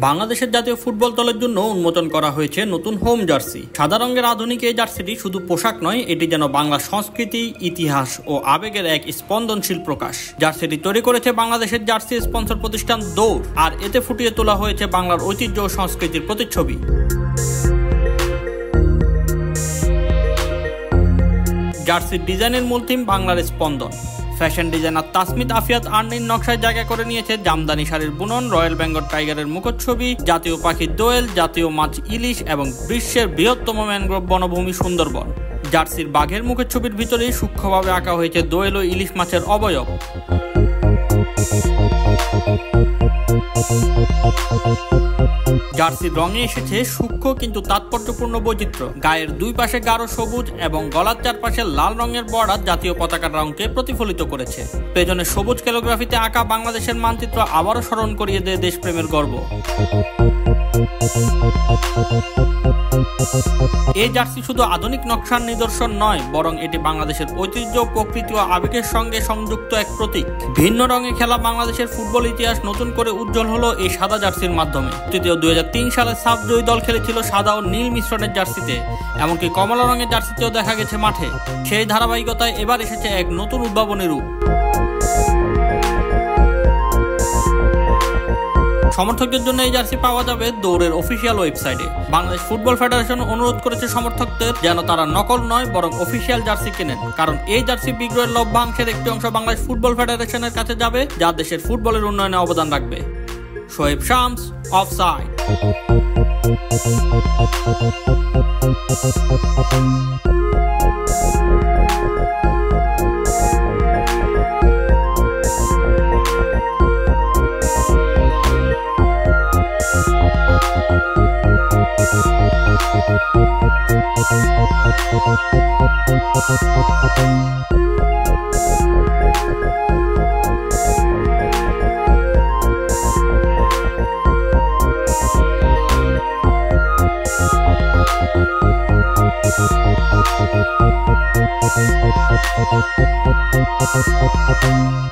বাংলাদেশের জাতীয় ফুটবল দলের জন্য উন্মোচন করা হয়েছে নতুন হোম জার্সি। সাদা রঙের আধুনিক এই জার্সিটি শুধু পোশাক নয়, এটি যেন বাংলা সংস্কৃতি, ইতিহাস ও আবেগের এক স্পন্দনশীল প্রকাশ। জার্সিটি তৈরি করেছে বাংলাদেশের জার্সি স্পন্সর প্রতিষ্ঠান দৌড়, আর এতে ফুটিয়ে তোলা হয়েছে বাংলার ঐতিহ্য ও সংস্কৃতির প্রতিচ্ছবি। জার্সির ডিজাইনের মূল থিম বাংলার স্পন্দন। ফ্যাশন ডিজাইনার তাসমিত আফিয়াত আর্নির নকশায় জায়গা করে নিয়েছে জামদানি শাড়ির বুনন, রয়্যাল বেঙ্গল টাইগারের মুখচ্ছবি, জাতীয় পাখি দোয়েল, জাতীয় মাছ ইলিশ এবং বিশ্বের বৃহত্তম ম্যানগ্রোভ বনভূমি সুন্দরবন। জার্সির বাঘের মুখের ছবির ভিতরেই সূক্ষ্মভাবে আঁকা হয়েছে দোয়েল ও ইলিশ মাছের অবয়ব। জার্সির রঙে এসেছে সূক্ষ্ম কিন্তু তাৎপর্যপূর্ণ বৈচিত্র্য। গায়ের দুই পাশে গাঢ় সবুজ এবং গলার চারপাশে লাল রঙের বর্ডার জাতীয় পতাকার রঙকে প্রতিফলিত করেছে। পেছনে সবুজ ক্যালিগ্রাফিতে আঁকা বাংলাদেশের মানচিত্র আবারও স্মরণ করিয়ে দেয় দেশপ্রেমের গর্ব। এই জার্সি শুধু আধুনিক নকশার নিদর্শন নয়, বরং এটি বাংলাদেশের ঐতিহ্য, প্রকৃতি ও আবেগের সঙ্গে সংযুক্ত এক প্রতীক। ভিন্ন রঙে খেলা বাংলাদেশের ফুটবল ইতিহাস নতুন করে উজ্জ্বল হলো এই সাদা জার্সির মাধ্যমে। তৃতীয় 2003 সালে সাফ জয়ী দল খেলেছিল সাদা ও নীল মিশ্রণের জার্সিতে, এমনকি কমলা রঙের জার্সিতেও দেখা গেছে মাঠে। সেই ধারাবাহিকতায় এবার এসেছে এক নতুন উদ্ভাবনী রূপ। সমর্থকদের জন্য এই জার্সি পাওয়া যাবে দৌড়ের অফিসিয়াল ওয়েবসাইটে। বাংলাদেশ ফুটবল ফেডারেশন অনুরোধ করেছে সমর্থকদের যেন তারা নকল নয় বরং অফিসিয়াল জার্সি কেনেন, কারণ এই জার্সি বিক্রয়ের লভ্যাংশের একটি অংশ বাংলাদেশ ফুটবল ফেডারেশনের কাছে যাবে, যা দেশের ফুটবলের উন্নয়নে অবদান রাখবে। Shoaib Shams, offside. Thank you.